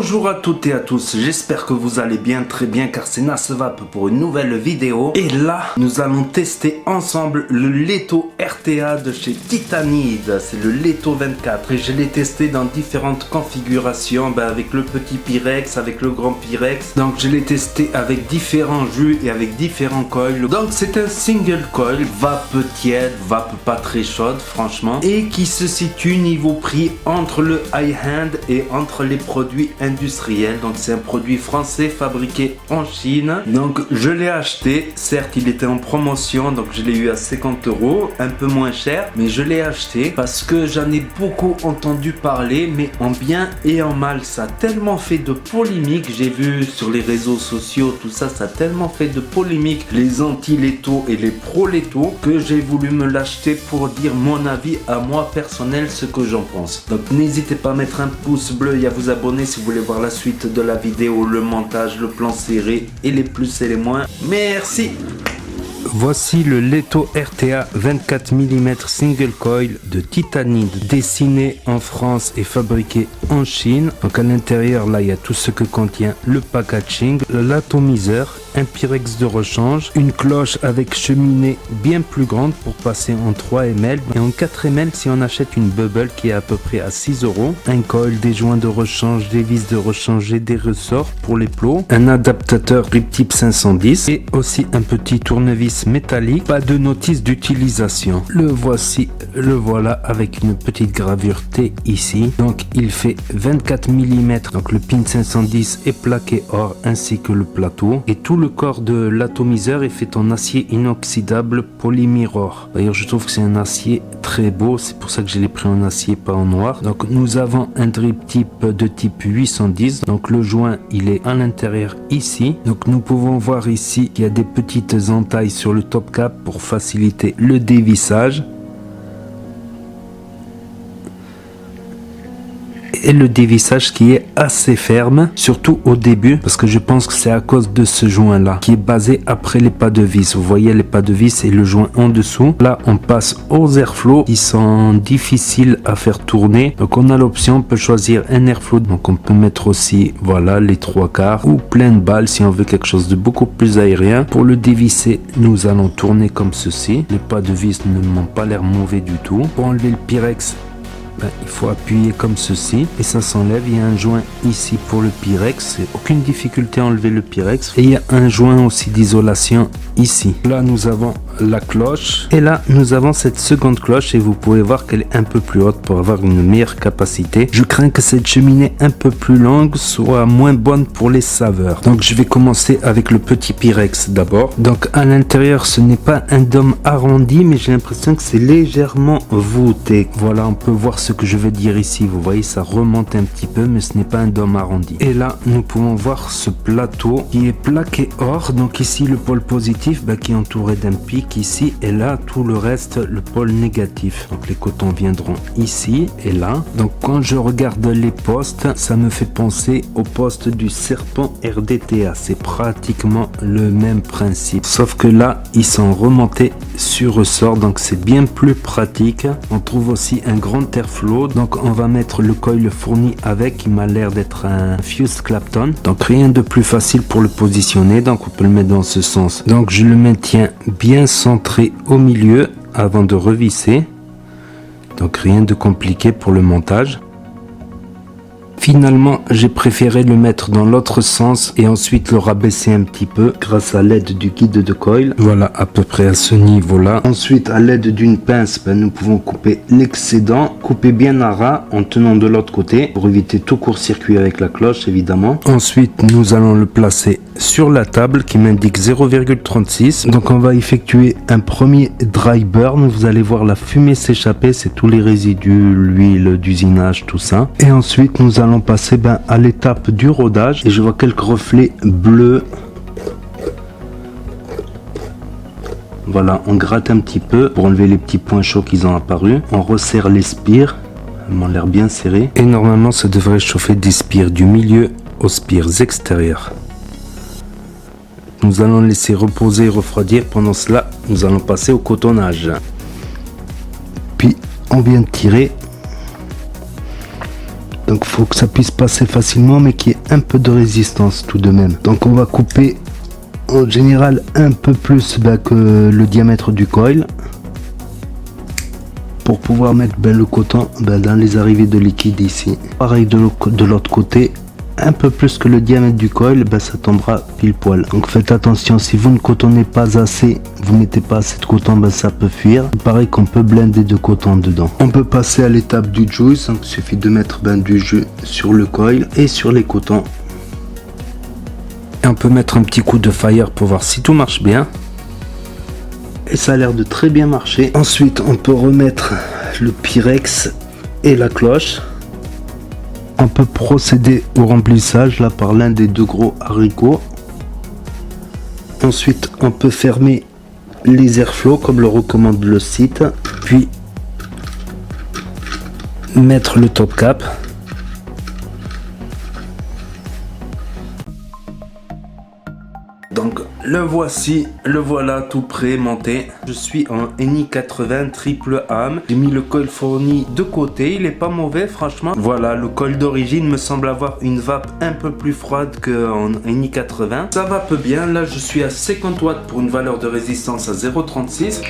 Bonjour à toutes et à tous, j'espère que vous allez bien, très bien, car c'est Nasvap pour une nouvelle vidéo. Et là, nous allons tester ensemble le Leto RTA de chez Titanide. C'est le Leto 24 et je l'ai testé dans différentes configurations, avec le petit Pyrex, avec le grand Pyrex. Donc je l'ai testé avec différents jus et avec différents coils. Donc c'est un single coil, vape tiède, vape pas très chaude franchement, et qui se situe niveau prix entre le high-end et entre les produits industriels. Donc c'est un produit français fabriqué en Chine. Donc je l'ai acheté, certes il était en promotion, donc je l'ai eu à 50 €, un peu moins cher, mais je l'ai acheté parce que j'en ai beaucoup entendu parler, mais en bien et en mal. Ça a tellement fait de polémique, j'ai vu sur les réseaux sociaux, tout ça, ça a tellement fait de polémique, les anti-Leto et les pro-Leto, que j'ai voulu me l'acheter pour dire mon avis à moi personnel, ce que j'en pense. Donc n'hésitez pas à mettre un pouce bleu et à vous abonner si vous voulez voir la suite de la vidéo, le montage, le plan serré et les plus et les moins. Merci. Voici le Leto RTA 24 mm single coil de Titanide, dessiné en France et fabriqué en Chine. Donc à l'intérieur là il y a tout ce que contient le packaging, l'atomiseur, un Pyrex de rechange, une cloche avec cheminée bien plus grande pour passer en 3 ml et en 4 ml si on achète une bubble qui est à peu près à 6 €, un coil, des joints de rechange, des vis de rechange et des ressorts pour les plots, un adaptateur grip type 510 et aussi un petit tournevis métallique, pas de notice d'utilisation. Le voici, le voilà avec une petite gravure T ici. Donc il fait 24 mm, donc le pin 510 est plaqué or ainsi que le plateau, et tout le corps de l'atomiseur est fait en acier inoxydable polymirror. D'ailleurs je trouve que c'est un acier très beau, c'est pour ça que je l'ai pris en acier, pas en noir. Donc nous avons un drip type de type 810, donc le joint il est à l'intérieur ici. Donc nous pouvons voir ici qu'il y a des petites entailles sur le top cap pour faciliter le dévissage. Et le dévissage qui est assez ferme, surtout au début, parce que je pense que c'est à cause de ce joint là qui est basé après les pas de vis. Vous voyez les pas de vis et le joint en dessous. Là on passe aux airflow qui sont difficiles à faire tourner, donc on a l'option, on peut choisir un airflow, donc on peut mettre aussi voilà les 3/4 ou pleine balle si on veut quelque chose de beaucoup plus aérien. Pour le dévisser nous allons tourner comme ceci, les pas de vis ne m'ont pas l'air mauvais du tout. Pour enlever le Pyrex, il faut appuyer comme ceci et ça s'enlève. Il y a un joint ici pour le Pyrex, c'est aucune difficulté à enlever le Pyrex, et il y a un joint aussi d'isolation ici. Là nous avons la cloche et là nous avons cette seconde cloche et vous pouvez voir qu'elle est un peu plus haute pour avoir une meilleure capacité. Je crains que cette cheminée un peu plus longue soit moins bonne pour les saveurs, donc je vais commencer avec le petit Pyrex d'abord. Donc à l'intérieur ce n'est pas un dôme arrondi, mais j'ai l'impression que c'est légèrement voûté. Voilà, on peut voir ce que je veux dire ici, vous voyez ça remonte un petit peu, mais ce n'est pas un dôme arrondi. Et là nous pouvons voir ce plateau qui est plaqué or, donc ici le pôle positif qui est entouré d'un pic ici, et là tout le reste le pôle négatif. Donc les cotons viendront ici et là. Donc quand je regarde les postes, ça me fait penser au poste du Serpent RDTA, c'est pratiquement le même principe, sauf que là ils sont remontés sur ressort, donc c'est bien plus pratique. On trouve aussi un grand airflow, donc on va mettre le coil fourni avec, qui m'a l'air d'être un Fuse Clapton, donc rien de plus facile pour le positionner, donc on peut le mettre dans ce sens. Donc je le maintiens bien centré au milieu avant de revisser, donc rien de compliqué pour le montage. Finalement, j'ai préféré le mettre dans l'autre sens et ensuite le rabaisser un petit peu grâce à l'aide du guide de coil. Voilà, à peu près à ce niveau-là. Ensuite, à l'aide d'une pince, nous pouvons couper l'excédent. Couper bien à ras en tenant de l'autre côté pour éviter tout court-circuit avec la cloche, évidemment. Ensuite, nous allons le placer sur la table qui m'indique 0,36. Donc, on va effectuer un premier dry burn. Vous allez voir la fumée s'échapper. C'est tous les résidus, l'huile d'usinage, tout ça. Et ensuite, nous allons passer à l'étape du rodage et je vois quelques reflets bleus. Voilà, on gratte un petit peu pour enlever les petits points chauds qui ont apparu. On resserre les spires, elles m'ont l'air bien serrées, et normalement ça devrait chauffer des spires du milieu aux spires extérieures. Nous allons laisser reposer et refroidir. Pendant cela nous allons passer au cotonnage, puis on vient de tirer Donc faut que ça puisse passer facilement, mais qu'il y ait un peu de résistance tout de même. Donc on va couper en général un peu plus que le diamètre du coil, pour pouvoir mettre le coton dans les arrivées de liquide ici. Pareil de l'autre côté, un peu plus que le diamètre du coil, ça tombera pile poil. Donc faites attention, si vous ne cotonnez pas assez, vous mettez pas assez de coton, ça peut fuir. Pareil qu'on peut blender de coton dedans. On peut passer à l'étape du juice, donc il suffit de mettre du jus sur le coil et sur les cotons. Et on peut mettre un petit coup de fire pour voir si tout marche bien. Et ça a l'air de très bien marcher. Ensuite on peut remettre le pyrex et la cloche. On peut procéder au remplissage là par l'un des deux gros haricots. Ensuite on peut fermer les airflows comme le recommande le site, puis mettre le top cap. Donc le voici, le voilà tout prêt monté. Je suis en NI80 triple âme. J'ai mis le coil fourni de côté, il est pas mauvais franchement. Voilà, le coil d'origine me semble avoir une vape un peu plus froide qu'en NI80. Ça vape bien, là je suis à 50 watts pour une valeur de résistance à 0,36.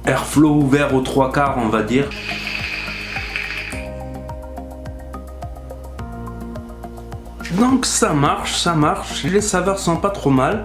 Airflow ouvert aux 3/4 on va dire. Donc ça marche, les saveurs sont pas trop mal.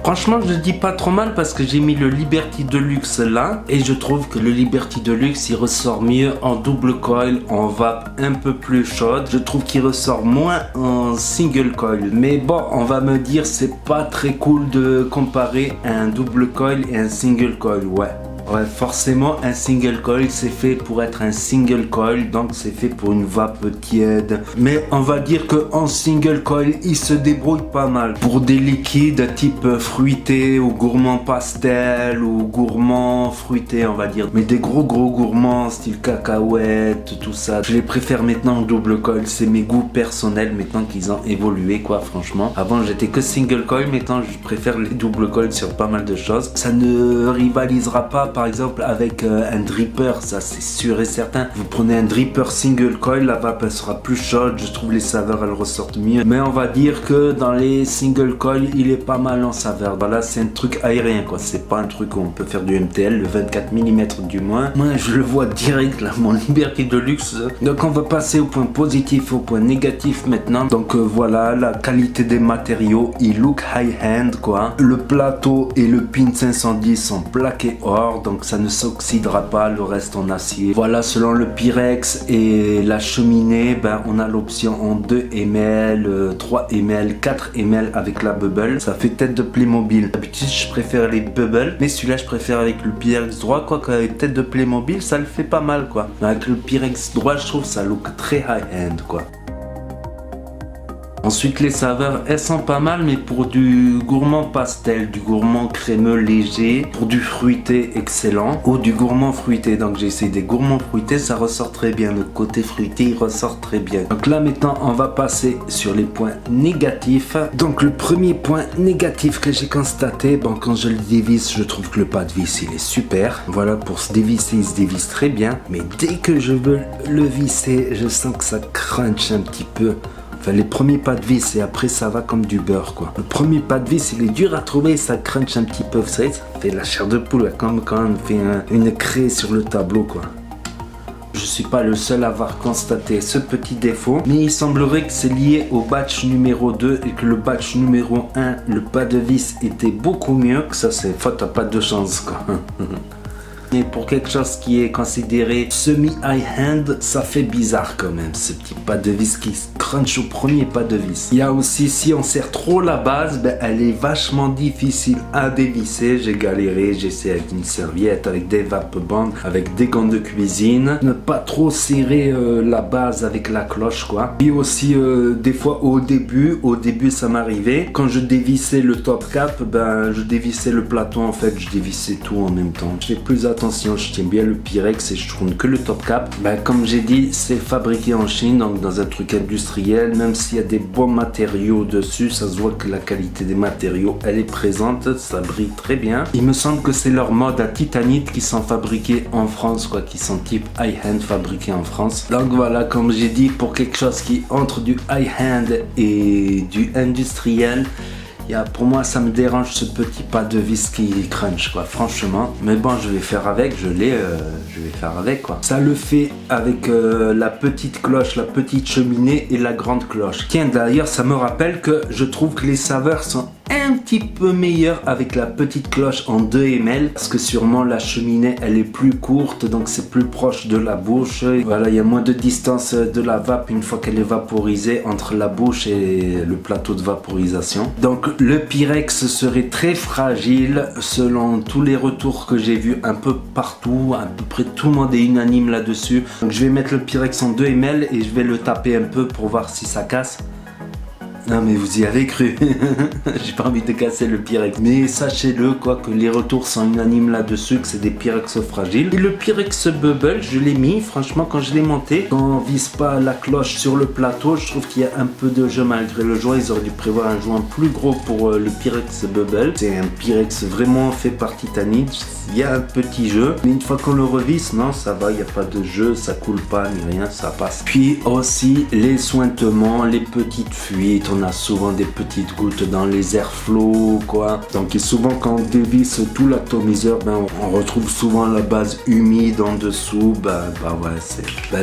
Franchement je dis pas trop mal parce que j'ai mis le Liberty Deluxe là. Et je trouve que le Liberty Deluxe il ressort mieux en double coil, en vape un peu plus chaude. Je trouve qu'il ressort moins en single coil. Mais bon, on va me dire c'est pas très cool de comparer un double coil et un single coil, ouais. Ouais, forcément un single coil c'est fait pour être un single coil, donc c'est fait pour une vape tiède. Mais on va dire que en single coil il se débrouille pas mal pour des liquides type fruité ou gourmand pastel ou gourmand fruité on va dire. Mais des gros gourmands style cacahuète, tout ça, je les préfère maintenant en double coil. C'est mes goûts personnels maintenant qu'ils ont évolué quoi franchement. Avant j'étais que single coil, maintenant je préfère les double coil sur pas mal de choses. Ça ne rivalisera pas par exemple avec un dripper, ça c'est sûr et certain. Vous prenez un dripper single coil, la vape elle sera plus chaude, je trouve les saveurs elles ressortent mieux. Mais on va dire que dans les single coil il est pas mal en saveur. Voilà, c'est un truc aérien quoi, c'est pas un truc où on peut faire du MTL, le 24 mm du moins. Moi je le vois direct là, mon Liberty Deluxe. Donc on va passer au point positif, au point négatif maintenant. Donc voilà, la qualité des matériaux, il look high-end quoi. Le plateau et le pin 510 sont plaqués or, donc ça ne s'oxydera pas, le reste en acier. Voilà, selon le Pyrex et la cheminée, on a l'option en 2 ml, 3 ml, 4 ml avec la bubble. Ça fait tête de Playmobil. D'habitude je préfère les bubbles, mais celui-là je préfère avec le Pyrex droit quoi, qu'avec tête de Playmobil ça le fait pas mal quoi. Mais avec le Pyrex droit je trouve ça look très high-end quoi. Ensuite les saveurs elles sont pas mal, mais pour du gourmand pastel, du gourmand crémeux léger, pour du fruité excellent ou du gourmand fruité. Donc j'ai essayé des gourmands fruités, ça ressort très bien, le côté fruité il ressort très bien. Donc là maintenant on va passer sur les points négatifs. Donc le premier point négatif que j'ai constaté, quand je le dévisse je trouve que le pas de vis il est super. Voilà, pour se dévisser il se dévisse très bien, mais dès que je veux le visser je sens que ça crunch un petit peu. Enfin, les premiers pas de vis et après ça va comme du beurre quoi. Le premier pas de vis il est dur à trouver, ça crunch un petit peu, vous savez, ça fait la chair de poule comme quand on fait une craie sur le tableau quoi. Je suis pas le seul à avoir constaté ce petit défaut, mais il semblerait que c'est lié au batch numéro 2 et que le batch numéro 1, le pas de vis était beaucoup mieux, que ça c'est faute à pas de chance quoi. Mais pour quelque chose qui est considéré semi-high-end, ça fait bizarre quand même, ce petit pas de vis qui crunch au premier pas de vis. Il y a aussi, si on serre trop la base, elle est vachement difficile à dévisser. J'ai galéré, j'ai essayé avec une serviette, avec des vape bands, avec des gants de cuisine. Ne pas trop serrer la base avec la cloche quoi. Et aussi des fois au début ça m'arrivait, quand je dévissais le top cap, je dévissais le plateau en fait, je dévissais tout en même temps. Je fais plus attention attention, je tiens bien le Pyrex et je tourne que le top cap. Comme j'ai dit, c'est fabriqué en Chine, donc dans un truc industriel, même s'il y a des bons matériaux dessus, ça se voit que la qualité des matériaux, elle est présente, ça brille très bien. Il me semble que c'est leur mode à titanite qui sont fabriqués en France, quoi, qui sont type high-end fabriqués en France. Donc voilà, comme j'ai dit, pour quelque chose qui entre du high-end et du industriel, pour moi ça me dérange ce petit pas de vis qui crunch, quoi, franchement. Mais bon, je vais faire avec, je vais faire avec, quoi. Ça le fait avec la petite cloche, la petite cheminée et la grande cloche. Tiens, d'ailleurs, ça me rappelle que je trouve que les saveurs sont un petit peu meilleures avec la petite cloche en 2 ml, parce que sûrement la cheminée elle est plus courte, donc c'est plus proche de la bouche. Voilà, il y a moins de distance de la vape une fois qu'elle est vaporisée entre la bouche et le plateau de vaporisation. Donc le Pyrex serait très fragile selon tous les retours que j'ai vus un peu partout, à peu près tout le monde est unanime là-dessus. Donc je vais mettre le Pyrex en 2 ml et je vais le taper un peu pour voir si ça casse. Non mais vous y avez cru. J'ai pas envie de casser le Pyrex. Mais sachez-le, quoi, que les retours sont unanimes là-dessus, que c'est des Pyrex fragiles. Et le Pyrex Bubble, je l'ai mis, franchement, quand je l'ai monté, quand on vise pas la cloche sur le plateau, je trouve qu'il y a un peu de jeu malgré le joint. Ils auraient dû prévoir un joint plus gros pour le Pyrex Bubble. C'est un Pyrex vraiment fait par titanite. Il y a un petit jeu, mais une fois qu'on le revisse, non, ça va, il n'y a pas de jeu, ça coule pas ni rien, ça passe. Puis aussi les sointements, les petites fuites, on a souvent des petites gouttes dans les airflows, quoi. Donc et souvent quand on dévisse tout l'atomiseur, on retrouve souvent la base humide en dessous.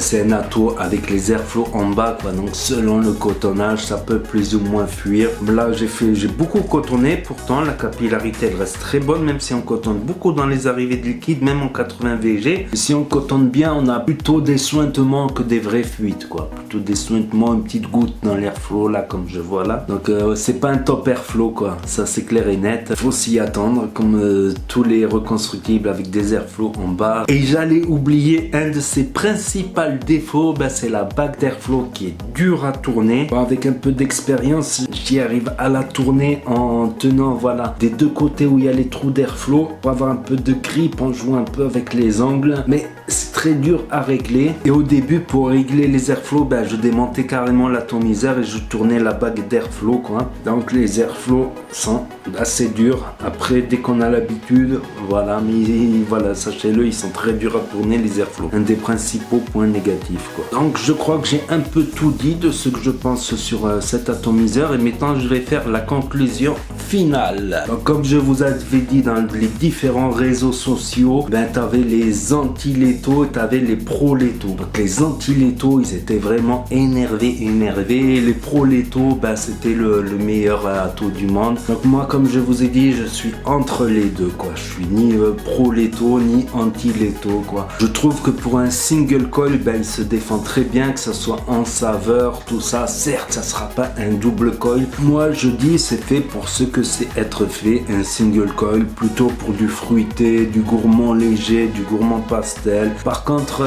C'est un ato avec les airflows en bas, quoi. Donc selon le cotonnage, ça peut plus ou moins fuir. Là j'ai beaucoup cotonné, pourtant la capillarité elle reste très bonne, même si on cotonne beaucoup dans les arrivées de liquide, même en 80 VG. Si on cotonne bien, on a plutôt des sointements que des vraies fuites, quoi. Plutôt des sointements, une petite goutte dans l'airflow là, comme je vois là. Donc c'est pas un top airflow, quoi. Ça c'est clair et net. Faut s'y attendre, comme tous les reconstructibles avec des airflows en bas. Et j'allais oublier un de ses principaux défauts, c'est la bague d'airflow qui est dure à tourner. Avec un peu d'expérience, j'y arrive à la tourner en tenant, voilà, des deux côtés où il y a les trous d'airflow pour avoir un peu de grip en jouant un peu avec les angles, mais c'est très dur à régler. Et au début, pour régler les airflows, je démontais carrément l'atomiseur et je tournais la bague d'airflow, quoi. Donc les airflows sont assez durs. Après, dès qu'on a l'habitude, voilà, mais voilà, sachez-le, ils sont très durs à tourner, les airflows. Un des principaux points négatifs, quoi. Donc je crois que j'ai un peu tout dit de ce que je pense sur cet atomiseur, et maintenant je vais faire la conclusion finale. Donc, comme je vous avais dit dans les différents réseaux sociaux, t'avais les anti-létaux et t'avais les pro-létaux. Donc les anti-létaux, ils étaient vraiment énervés. Et les pro-létaux, c'était le meilleur ato du monde. Donc moi, comme je vous ai dit, je suis entre les deux, quoi. Je suis ni pro-létaux ni anti-létaux, quoi. Je trouve que pour un single coil, il se défend très bien, que ce soit en saveur, tout ça. Certes, ça sera pas un double coil. Moi, je dis, c'est fait pour ce que c'est être fait, un single coil, plutôt pour du fruité, du gourmand léger, du gourmand pastel. Par contre,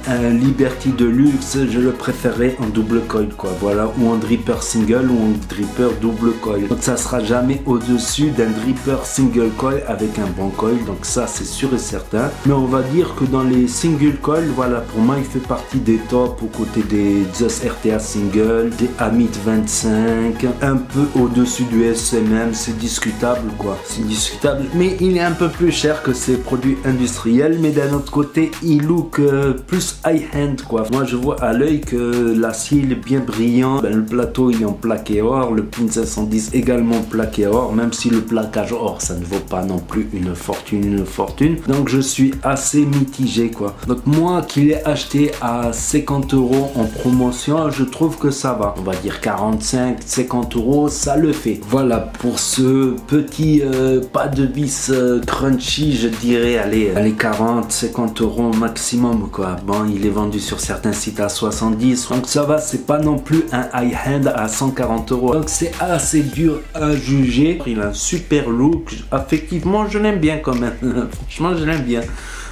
un Liberty Deluxe, je le préférerais en double coil, quoi. Voilà, ou en dripper single ou en dripper double coil. Donc ça sera jamais au-dessus d'un dripper single coil avec un bon coil, donc ça c'est sûr et certain. Mais on va dire que dans les single coil, voilà, pour moi il fait partie des tops aux côtés des Zeus RTA single, des Amit 25, un peu au-dessus du SMM, c'est discutable, quoi. C'est discutable, mais il est un peu plus cher que ces produits industriels, mais d'un autre côté il look plus high-end, quoi. Moi je vois à l'œil que l'acier il est bien brillant, le plateau il est en plaqué or, le pin 510 également plaqué or, même si le plaquage or ça ne vaut pas non plus une fortune. Donc je suis assez mitigé, quoi. Donc moi qui l'ai acheté à 50 € en promotion, je trouve que ça va. On va dire 45-50 €, ça le fait. Voilà pour ce petit pas de vis crunchy, je dirais allez 40-50 € maximum, quoi. Bon, il est vendu sur certains sites à 70, donc ça va, c'est pas non plus un high-end à 140 €. Donc c'est assez dur à juger. Il a un super look, effectivement je l'aime bien quand même. Franchement je l'aime bien.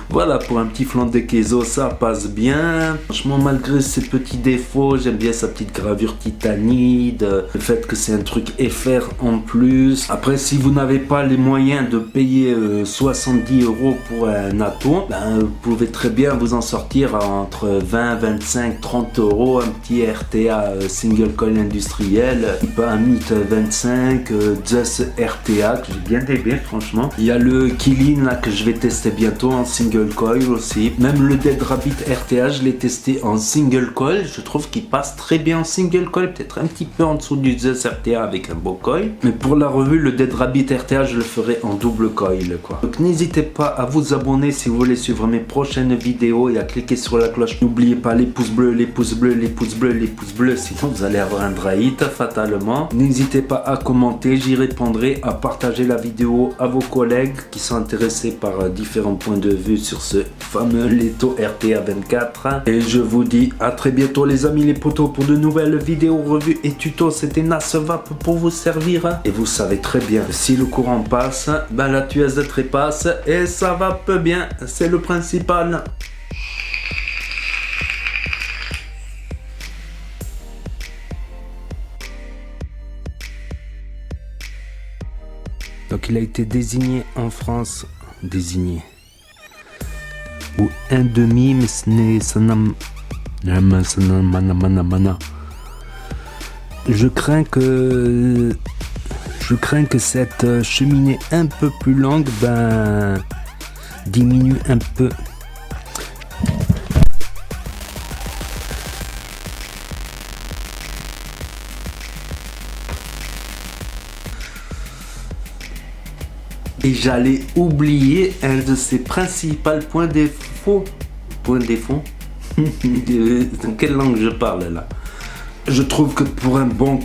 Voilà, pour un petit flan de queso, ça passe bien. Franchement, malgré ses petits défauts, j'aime bien sa petite gravure titanide, le fait que c'est un truc FR en plus. Après, si vous n'avez pas les moyens de payer 70 € pour un atom, ben, vous pouvez très bien vous en sortir entre 20, 25, 30 €. Un petit RTA single coil industriel, type Amit 25, Zeus RTA, que j'ai bien aimé franchement. Il y a le Kylin là que je vais tester bientôt en single coil aussi. Même le Dead Rabbit RTA, je l'ai testé en single coil. Je trouve qu'il passe très bien en single coil, peut-être un petit peu en dessous du Zeus RTA avec un beau coil. Mais pour la revue, le Dead Rabbit RTA, je le ferai en double coil quoi. Donc n'hésitez pas à vous abonner si vous voulez suivre mes prochaines vidéos et à cliquer sur la cloche. N'oubliez pas les pouces bleus, les pouces bleus, les pouces bleus, les pouces bleus, sinon vous allez avoir un dry hit fatalement. N'hésitez pas à commenter, j'y répondrai, à partager la vidéo à vos collègues qui sont intéressés par différents points de vue sur ce fameux Leto RTA 24. Et je vous dis à très bientôt les amis les potos pour de nouvelles vidéos, revues et tutos. C'était Nasvap pour vous servir. Et vous savez très bien que si le courant passe, ben la tueuse trépasse et ça va peu bien, c'est le principal. Donc il a été désigné en France, ou un demi, mais ce n'est je crains que cette cheminée un peu plus longue ben diminue un peu. Et j'allais oublier un de ses principaux points défauts. Dans quelle langue je parle là? Je trouve que pour un bon